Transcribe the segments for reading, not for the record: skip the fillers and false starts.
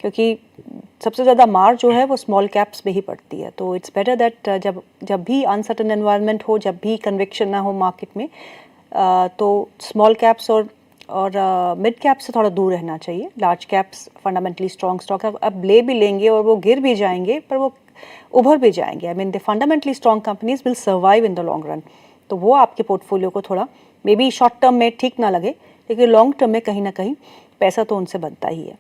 क्योंकि सबसे ज़्यादा मार जो है वो स्मॉल कैप्स पे ही पड़ती है। तो इट्स बेटर दैट जब भी अनसर्टन एनवायरनमेंट हो, जब भी कन्विक्शन ना हो मार्केट में, तो स्मॉल कैप्स और मिड कैप से थोड़ा दूर रहना चाहिए। Large caps fundamentally strong stock अब ले भी लेंगे और वो गिर भी जाएंगे, पर वो उभर भी जाएंगे। I mean the fundamentally strong companies will survive in the long run. तो वो आपके पोर्टफोलियो को थोड़ा मे बी शॉर्ट टर्म में ठीक ना लगे, लेकिन लॉन्ग टर्म में कहीं ना कहीं पैसा तो उनसे बनता ही है।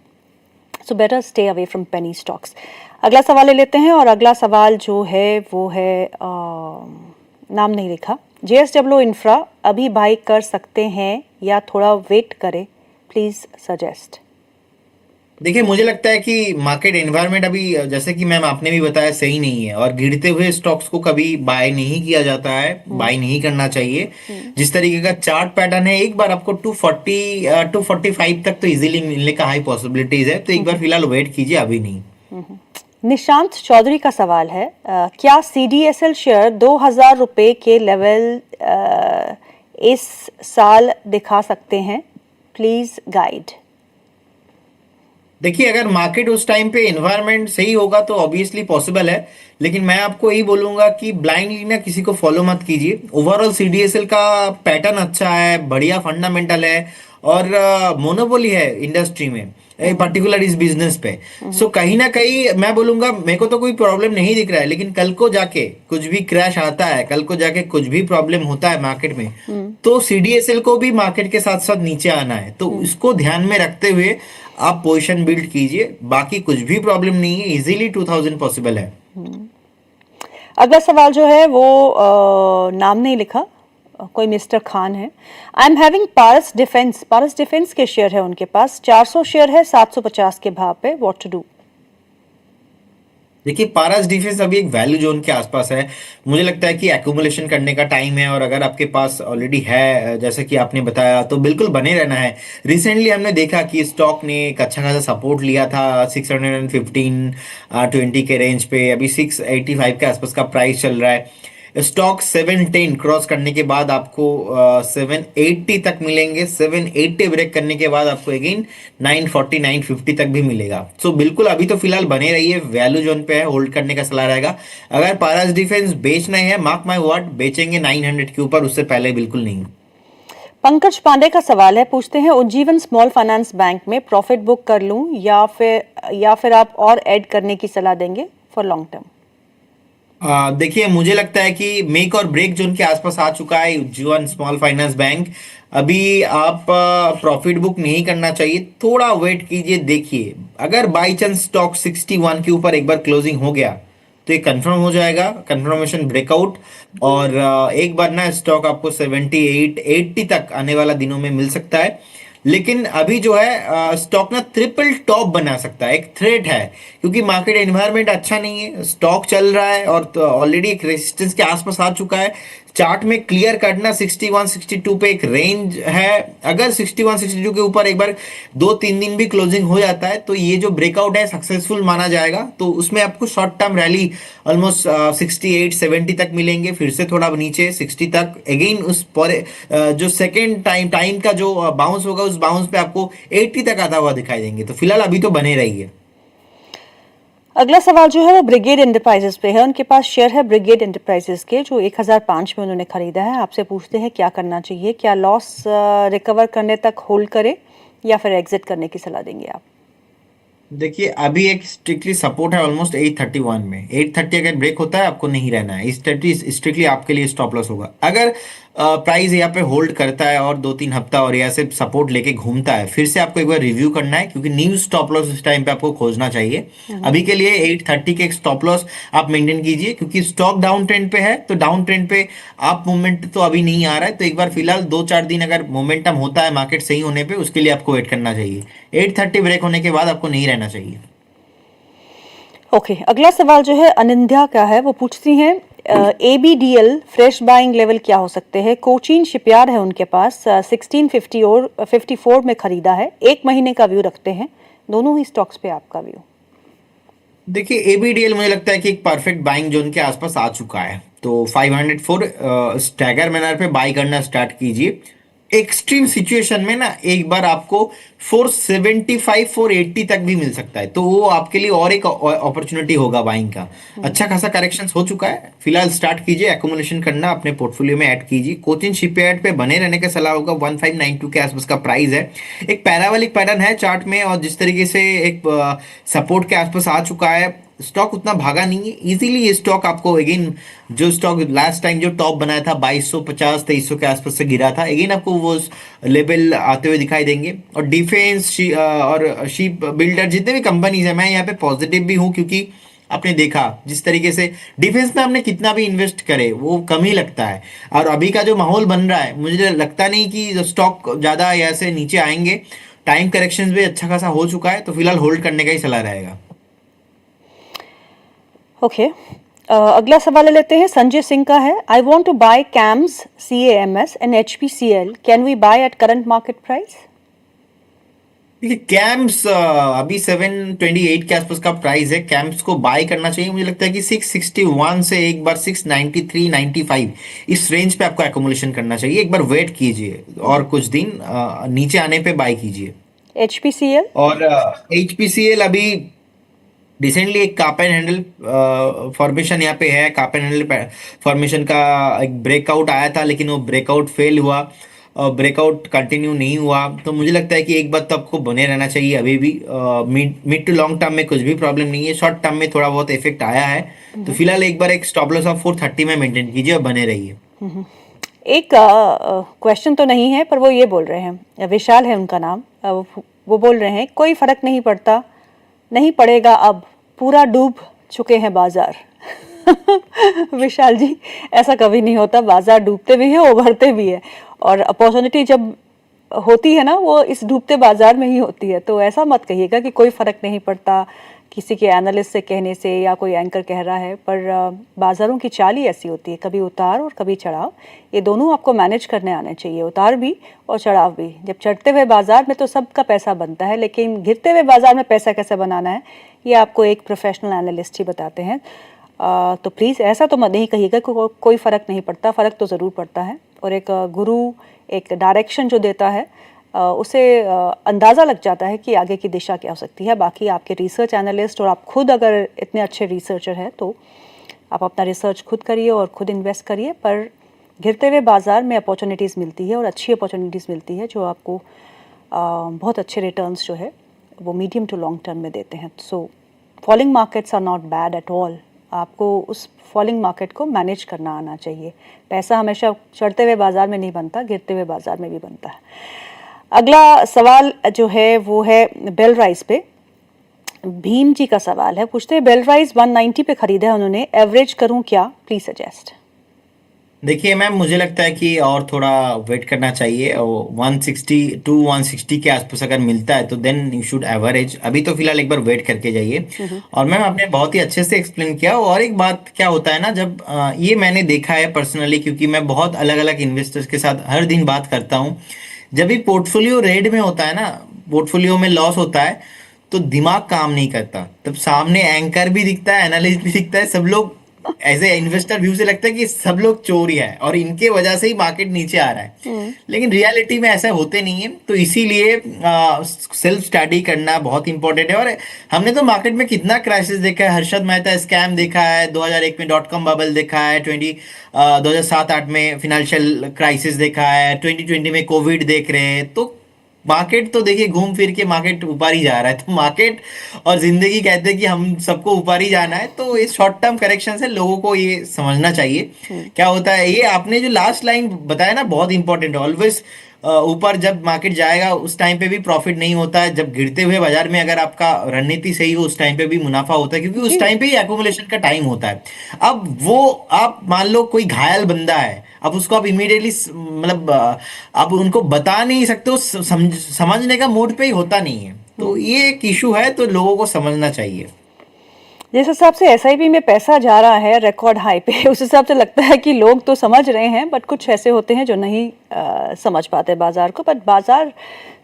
So better stay away from penny stocks. अगला सवाल ले लेते हैं, और अगला सवाल जो है वो है नाम नहीं लिखा। JSW इंफ्रा अभी बाई कर सकते हैं या थोड़ा वेट करें, प्लीज सजेस्ट। देखिए, मुझे लगता है कि मार्केट एनवायरनमेंट अभी जैसे कि मैम आपने भी बताया सही नहीं है, और गिरते हुए स्टॉक्स को कभी बाय नहीं किया जाता है, बाय नहीं करना चाहिए। जिस तरीके का चार्ट पैटर्न है, एक बार आपको 240 245 तक तो इजीली मिलने का हाई पॉसिबिलिटीज है, तो एक बार फिलहाल वेट कीजिए, अभी नहीं। निशांत चौधरी का सवाल है, क्या CDSL शेयर 2000 रुपए के लेवल इस साल दिखा सकते हैं, प्लीज गाइड। देखिए, अगर मार्केट उस टाइम पे एनवायरनमेंट सही होगा तो ऑब्वियसली पॉसिबल है, लेकिन मैं आपको यही बोलूंगा कि ब्लाइंडली ना किसी को फॉलो मत कीजिए। ओवरऑल CDSL का पैटर्न अच्छा है, बढ़िया फंडामेंटल है, और मोनोपोली है इंडस्ट्री में, पर्टिकुलर इस बिजनेस पे। सो कहीं ना कहीं मैं बोलूंगा, मेरे को तो कोई प्रॉब्लम नहीं दिख रहा है, लेकिन कल को जाके कुछ भी क्रैश आता है, कल को जाके कुछ भी प्रॉब्लम होता है मार्केट में, तो CDSL को भी मार्केट के साथ साथ नीचे आना है, तो इसको ध्यान में रखते हुए आप पोजीशन बिल्ड कीजिए। बाकी कुछ भी प्रॉब्लम नहीं है, इजीली 2000 पॉसिबल है। अगला सवाल जो है वो नाम नहीं लिखा, कोई मिस्टर खान है। I am having Paras defence के शेयर है उनके पास, 400 शेयर है 750 के भाव पे, व्हाट टू डू। देखिए, पारस डिफेंस अभी एक वैल्यू जोन के आसपास है। मुझे लगता है कि एक्यूमुलेशन करने का टाइम है, और अगर आपके पास ऑलरेडी है जैसे कि आपने बताया, तो बिल्कुल बने रहना है। रिसेंटली हमने देखा कि स्टॉक ने एक अच्छा खासा सपोर्ट लिया था 615 20 के रेंज पे, अभी 685 के आसपास का प्राइस चल रहा है। स्टॉक 710 क्रॉस करने के बाद आपको 780 तक मिलेंगे, 780 ब्रेक करने के बाद आपको अगेन 940 950 तक भी मिलेगा। सो बिल्कुल अभी तो फिलहाल बने रहिए, वैल्यू जोन पे है, होल्ड करने का सलाह रहेगा। अगर पारस डिफेंस बेचना है, मार्क माय वर्ड, बेचेंगे 900 के ऊपर, उससे पहले बिल्कुल नहीं। पंकज पांडे का सवाल है, पूछते हैं उज्जीवन स्मॉल फाइनेंस बैंक में प्रॉफिट बुक कर लूं या फिर आप और ऐड करने की सलाह देंगे फॉर लॉन्ग टर्म। देखिए, मुझे लगता है कि मेक और ब्रेक जोन के आसपास आ चुका है उज्जीवन स्मॉल फाइनेंस बैंक। अभी आप प्रॉफिट बुक नहीं करना चाहिए, थोड़ा वेट कीजिए, देखिए। अगर बाई चांस स्टॉक 61 के ऊपर एक बार क्लोजिंग हो गया, तो ये कंफर्म हो जाएगा, कंफर्मेशन ब्रेकआउट। और एक बार ना स्टॉक आपको 78 80 तक आने वाला दिनों में मिल सकता है। लेकिन अभी जो है स्टॉक ना ट्रिपल टॉप बना सकता है, एक थ्रेट है, क्योंकि मार्केट एनवायरनमेंट अच्छा नहीं है, स्टॉक चल रहा है और ऑलरेडी एक रेजिस्टेंस के आसपास आ चुका है। चार्ट में क्लियर कटना 61 62 पे एक रेंज है। अगर 61 62 के ऊपर एक बार 2 3 दिन भी क्लोजिंग हो जाता है, तो ये जो ब्रेकआउट है सक्सेसफुल माना जाएगा, तो उसमें आपको शॉर्ट टर्म रैली ऑलमोस्ट 68 70 तक मिलेंगे, फिर से थोड़ा नीचे 60 तक अगेन उस पर जो सेकेंड टाइम का जो बाउंस होगा, उस बाउंस पे आपको 80 तक आता हुआ दिखाई देंगे। तो फिलहाल अभी तो बने रहिए। अगला सवाल जो है वो ब्रिगेड एंटरप्राइजेस पे है, उनके पास शेयर है ब्रिगेड एंटरप्राइजेस के, जो 1005 में उन्होंने खरीदा है। आपसे पूछते हैं क्या करना चाहिए, क्या लॉस रिकवर करने तक होल्ड करें या फिर एग्जिट करने की सलाह देंगे आप। देखिए, अभी एक स्ट्रिक्टली सपोर्ट है ऑलमोस्ट 831 में, 830 अगर ब्रेक होता है आपको नहीं रहना है, स्ट्रिक्टली आपके लिए स्टॉप लॉस होगा। अगर प्राइस यहाँ पे होल्ड करता है और 2 3 हफ्ता और यहाँ से सपोर्ट लेके घूमता है, फिर से आपको एक बार रिव्यू करना है, क्योंकि न्यू स्टॉप लॉस इस टाइम पे आपको खोजना चाहिए। अभी के लिए 830 के एक स्टॉप लॉस आप मेंटेन कीजिए, क्योंकि स्टॉक डाउन ट्रेंड पे है, तो डाउन ट्रेंड पे आप मूवमेंट तो अभी नहीं आ रहा है, तो एक बार फिलहाल 2 4 दिन अगर मोमेंटम होता है मार्केट सही होने पे, उसके लिए आपको वेट करना चाहिए। 830 ब्रेक होने के बाद आपको नहीं रहना चाहिए। ओके, अगला सवाल जो है अनिंद्या का है, वो पूछती हैं ABDL फ्रेश बाइंग लेवल क्या हो सकते हैं। कोचीन शिपयार्ड है उनके पास, 1650 और 54 में खरीदा है, 1 महीने का व्यू रखते हैं। दोनों ही स्टॉक्स पे आपका व्यू। देखिए, ABDL मुझे लगता है कि एक परफेक्ट बाइंग जोन के आसपास आ चुका है, तो 504 स्टैगर मैनर पे बाई करना स्टार्ट कीजिए। एक्सट्रीम सिचुएशन में ना एक बार आपको 475 480 तक भी मिल सकता है, तो वो आपके लिए और एक अपॉर्चुनिटी होगा बाइंग का। अच्छा खासा करेक्शन हो चुका है, फिलहाल स्टार्ट कीजिए एक्यूमुलेशन करना, अपने पोर्टफोलियो में ऐड कीजिए। कोचिन शिपयार्ड पे बने रहने का सलाह होगा। 1592 के आसपास का प्राइस है। एक पैराबोलिक पैटर्न है चार्ट में, और जिस तरीके से एक सपोर्ट के आसपास आ चुका है, स्टॉक उतना भागा नहीं है इजीली। ये स्टॉक आपको अगेन, जो स्टॉक लास्ट टाइम जो टॉप बनाया था 2250 2300 के आसपास से गिरा था, अगेन आपको वो लेवल आते हुए दिखाई देंगे। और डिफेंस और शीप बिल्डर जितने भी कंपनीज है, मैं यहाँ पे पॉजिटिव भी हूँ, क्योंकि आपने देखा जिस तरीके से डिफेंस में हमने कितना भी इन्वेस्ट करे वो कम ही लगता है। और अभी का जो माहौल बन रहा है, मुझे लगता नहीं कि स्टॉक ज्यादा ऐसे नीचे आएंगे। टाइम करेक्शन भी अच्छा खासा हो चुका है, तो फिलहाल होल्ड करने का ही सलाह रहेगा। ओके, अगला सवाल ले लेते हैं, संजय सिंह का है। I want to buy CAMS CAMS and HPCL, can we buy at current market price? देखिए कैम्स अभी 728 के आसपास का प्राइस है। कैम्स को बाय करना चाहिए, मुझे लगता है कि 661 से एक बार 693 95 इस रेंज पे आपको एकोमुलेशन करना चाहिए। एक बार वेट कीजिए और कुछ दिन नीचे आने पे बाय कीजिए। HPCL? और HPCL अभी रिसेंटली एक काप एंड हैंडल फॉर्मेशन यहाँ पे है। काप एंड हैंडल फॉर्मेशन का एक ब्रेकआउट आया था, लेकिन वो ब्रेकआउट फेल हुआ और ब्रेकआउट कंटिन्यू नहीं हुआ। तो मुझे लगता है कि एक बात तो आपको बने रहना चाहिए अभी भी। मिड टू लॉन्ग टर्म में कुछ भी प्रॉब्लम नहीं है, शॉर्ट टर्म में थोड़ा बहुत इफेक्ट आया है। तो फिलहाल एक बार एक स्टॉप लॉस ऑफ 430 में मेंटेन कीजिए और बने रहिए। एक क्वेश्चन तो नहीं है, पर वो ये बोल रहे हैं, विशाल है उनका नाम, वो बोल रहे हैं कोई फर्क नहीं पड़ता, नहीं पड़ेगा, अब पूरा डूब चुके हैं बाजार। विशाल जी, ऐसा कभी नहीं होता, बाजार डूबते भी है, उभरते भी है, और अपॉर्चुनिटी जब होती है ना, वो इस डूबते बाजार में ही होती है। तो ऐसा मत कहिएगा कि कोई फर्क नहीं पड़ता किसी के एनालिस्ट से कहने से या कोई एंकर कह रहा है, पर बाजारों की चाल ही ऐसी होती है, कभी उतार और कभी चढ़ाव, ये दोनों आपको मैनेज करने आने चाहिए, उतार भी और चढ़ाव भी। जब चढ़ते हुए बाजार में तो सबका पैसा बनता है, लेकिन गिरते हुए बाजार में पैसा कैसे बनाना है ये आपको एक प्रोफेशनल एनालिस्ट ही बताते हैं। तो प्लीज़ ऐसा तो मत नहीं कहिएगा कि कोई फ़र्क नहीं पड़ता, फ़र्क तो ज़रूर पड़ता है। और एक गुरु एक डायरेक्शन जो देता है, उसे अंदाज़ा लग जाता है कि आगे की दिशा क्या हो सकती है। बाकी आपके रिसर्च एनालिस्ट और आप खुद अगर इतने अच्छे रिसर्चर हैं तो आप अपना रिसर्च खुद करिए और खुद इन्वेस्ट करिए। पर गिरते हुए बाज़ार में अपॉर्चुनिटीज़ मिलती है, और अच्छी अपॉर्चुनिटीज़ मिलती है जो आपको बहुत अच्छे रिटर्न्स जो है वो मीडियम टू लॉन्ग टर्म में देते हैं। So falling markets are not bad at all. आपको उस फॉलिंग मार्केट को मैनेज करना आना चाहिए। पैसा हमेशा चढ़ते हुए बाज़ार में नहीं बनता, गिरते हुए बाज़ार में भी बनता है। अगला सवाल जो है वो है बेल राइस पे। भीम जी का सवाल है, पूछते हैं बेल राइस 190 पे खरीदा है उन्होंने, एवरेज करूं क्या, प्लीज सजेस्ट। देखिए मैम, मुझे लगता है कि और थोड़ा वेट करना चाहिए, और 160 टू 160 के आसपास अगर मिलता है तो देन यू शुड एवरेज। अभी तो फिलहाल एक बार वेट करके जाइए। और मैम आपने बहुत ही अच्छे से एक्सप्लेन किया। और एक बात क्या होता है ना, जब ये मैंने देखा है पर्सनली, क्योंकि मैं बहुत अलग अलग इन्वेस्टर्स के साथ हर दिन बात करता हूँ, जब भी पोर्टफोलियो रेड में होता है ना, पोर्टफोलियो में लॉस होता है, तो दिमाग काम नहीं करता। तब सामने एंकर भी दिखता है, एनालिस्ट भी दिखता है, सब लोग एज ए इन्वेस्टर व्यू से लगता है कि सब लोग चोर ही है और इनके वजह से ही मार्केट नीचे आ रहा है। लेकिन रियलिटी में ऐसा होते नहीं है। तो इसीलिए सेल्फ स्टडी करना बहुत इंपॉर्टेंट है। और हमने तो मार्केट में कितना क्राइसिस देखा है, हर्षद मेहता स्कैम देखा है, 2001 में .com बबल देखा है, 2007-8 में फिनेंशियल क्राइसिस देखा है, 2020 में कोविड देख रहे हैं। तो मार्केट तो देखिए घूम फिर के मार्केट ऊपर ही जा रहा है। तो मार्केट और जिंदगी कहते हैं कि हम सबको ऊपर ही जाना है। तो ये शॉर्ट टर्म करेक्शन से लोगों को ये समझना चाहिए क्या होता है। ये आपने जो लास्ट लाइन बताया ना, बहुत इंपॉर्टेंट है। ऑलवेज ऊपर जब मार्केट जाएगा उस टाइम पे भी प्रॉफिट नहीं होता है। जब गिरते हुए बाजार में अगर आपका रणनीति सही हो, उस टाइम पे भी मुनाफा होता है, क्योंकि उस टाइम पे ही एक्यूमुलेशन का टाइम होता है। अब वो आप मान लो कोई घायल बंदा है, अब उसको आप इमीडिएटली मतलब आप उनको बता नहीं सकते, समझने का मूड पे ही होता नहीं है। तो ये एक इशू है, तो लोगों को समझना चाहिए। जिस हिसाब से SIP में पैसा जा रहा है रिकॉर्ड हाई पे, उस हिसाब से लगता है कि लोग तो समझ रहे हैं, बट कुछ ऐसे होते हैं जो नहीं समझ पाते बाजार को। बट बाजार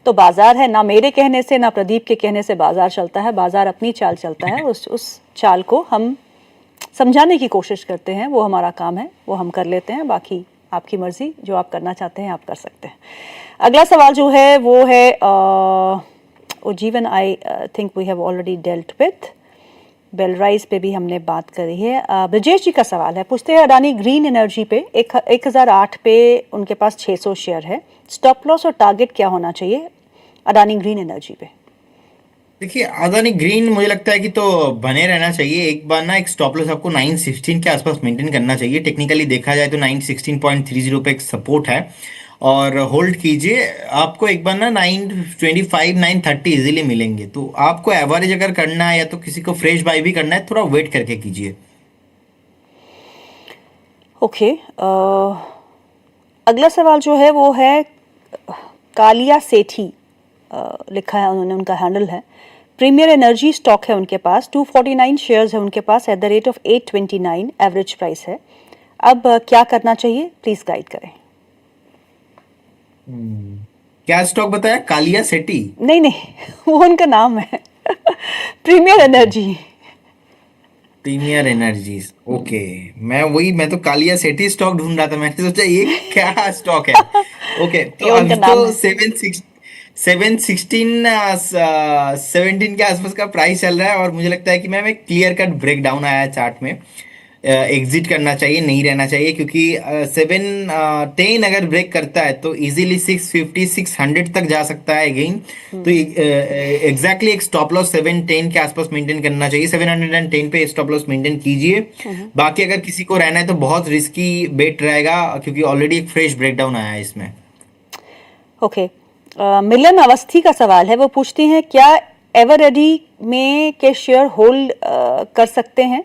तो बाजार है, ना मेरे कहने से ना प्रदीप के कहने से बाजार चलता है। बाजार अपनी चाल चलता है, उस चाल को हम समझाने की कोशिश करते हैं, वो हमारा काम है, वो हम कर लेते हैं। बाकी आपकी मर्जी, जो आप करना चाहते हैं आप कर सकते हैं। अगला सवाल जो है वो है जीवन, I think we have already dealt with. Belrise पे भी हमने बात करी है। ब्रजेश जी का सवाल है, पूछते हैं अडानी ग्रीन एनर्जी पे 1008 पे उनके पास 600 शेयर है, स्टॉप लॉस और टारगेट क्या होना चाहिए अडानी ग्रीन एनर्जी पे? देखिए अदानी ग्रीन मुझे लगता है कि तो बने रहना चाहिए। एक बार ना एक स्टॉप लॉस आपको 916 के आसपास मेंटेन करना चाहिए। टेक्निकली देखा जाए तो 916.30 पे एक सपोर्ट है, और होल्ड कीजिए। आपको एक बार ना 925 930 इजीली मिलेंगे। तो आपको एवरेज अगर करना है या तो किसी को फ्रेश बाय भी करना है, थोड़ा वेट करके कीजिए। ओके, अगला सवाल जो है वो है कालिया सेठी, लिखा है उन्होंने, उनका हैंडल है। प्रीमियर एनर्जी स्टॉक है उनके पास, 249 शेयर्स है उनके पास, at the rate of 829 average price है। अब क्या करना चाहिए, प्लीज गाइड करें। क्या स्टॉक बताया? कालिया सेठी? नहीं नहीं वो उनका नाम है Premier Energy. Premier Energies, okay. मैं तो कालिया सेठी स्टॉक ढूंढ रहा था। मैंने सोचा ये क्या स्टॉक है। ओके, तो ये उनका अभी नाम तो है। 17 के आसपास का प्राइस चल रहा है, और मुझे लगता है कि मैम एक क्लियर कट ब्रेक डाउन आया है चार्ट में। एग्जिट करना चाहिए, नहीं रहना चाहिए, क्योंकि 710 अगर ब्रेक करता है तो इजीली 650 600 तक जा सकता है अगेन। तो एग्जैक्टली एक स्टॉप लॉस 710 के आसपास मेंटेन करना चाहिए। 710 पे स्टॉप लॉस मेंटेन कीजिए। बाकी अगर किसी को रहना है तो बहुत रिस्की बेट रहेगा, क्योंकि ऑलरेडी एक फ्रेश ब्रेकडाउन आया है इसमें। ओके, मिलन अवस्थी का सवाल है, वो पूछती हैं क्या एवररेडी में के शेयर होल्ड कर सकते हैं?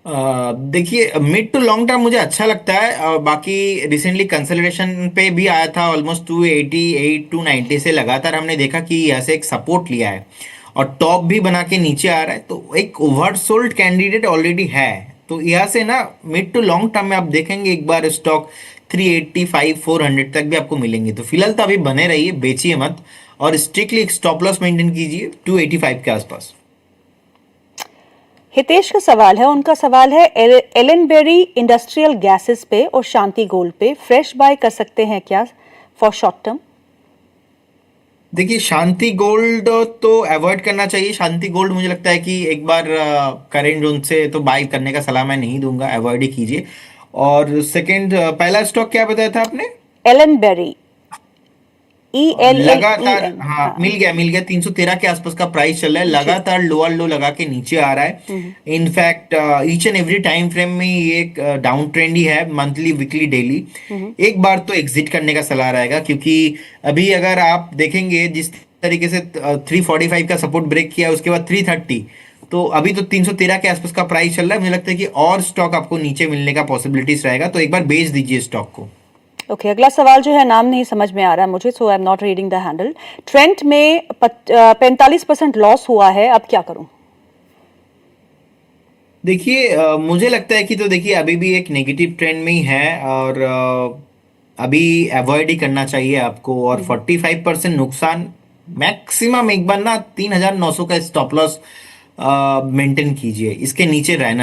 देखिए मिड टू लॉन्ग टर्म मुझे अच्छा लगता है। बाकी रिसेंटली कंसोलिडेशन पे भी आया था, ऑलमोस्ट 288 290 से लगातार हमने देखा कि यहाँ से एक सपोर्ट लिया है, और टॉप भी बना के नीचे आ रहा है। तो एक ओवरसोल्ड कैंडिडेट ऑलरेडी है। तो यहाँ से ना मिड टू लॉन्ग टर्म में आप देखेंगे एक बार स्टॉक 385 400 तक भी आपको मिलेंगे। तो फिलहाल तो अभी बने रहिए, बेचिए मत, और स्ट्रिक्टली एक स्टॉप लॉस मेंटेन कीजिए 285 के आसपास। हितेश का सवाल है, उनका सवाल है एलेनबेरी इंडस्ट्रियल गैसेस पे और शांति गोल्ड पे फ्रेश बाय कर सकते हैं क्या फॉर शॉर्ट टर्म? देखिए शांति गोल्ड तो अवॉइड करना चाहिए। शांति गोल्ड मुझे लगता है कि एक बार करेंट जोन से तो बाय करने का सलाह मैं नहीं दूंगा, अवॉइड ही कीजिए। और सेकंड, पहला स्टॉक क्या बताया था आपने? एलेनबेरी, ELLEN। लगातार, हाँ मिल गया 313 के आसपास का प्राइस चल रहा है। जी। लगातार लोअर लो लगा के नीचे आ रहा है। In fact each and every time frame में ये एक डाउन ट्रेंड ही है, मंथली वीकली डेली। एक बार तो एग्जिट करने का सलाह रहेगा, क्योंकि अभी अगर आप देखेंगे जिस तरीके से 345 का सपोर्ट ब्रेक किया, उसके बाद 330, तो अभी तो 313 के आसपास का प्राइस चल रहा है। मुझे लगता है कि और स्टॉक आपको नीचे मिलने का पॉसिबिलिटीज रहेगा, तो एक बार बेच दीजिए स्टॉक को। ओके, अगला सवाल जो है नाम नहीं समझ में आ रहा है मुझे, so I am not reading the handle. Trent में 45% लॉस हुआ है, अब क्या करूं? देखिए मुझे लगता है कि तो देखिए अभी भी एक नेगेटिव ट्रेंड में ही है, और अभी अवॉइड ही करना चाहिए आपको। और 45% नुकसान मैक्सिमम, एक बार ना 3900 का स्टॉप लॉस मेंटेन कीजिए, इसके नीचे रहना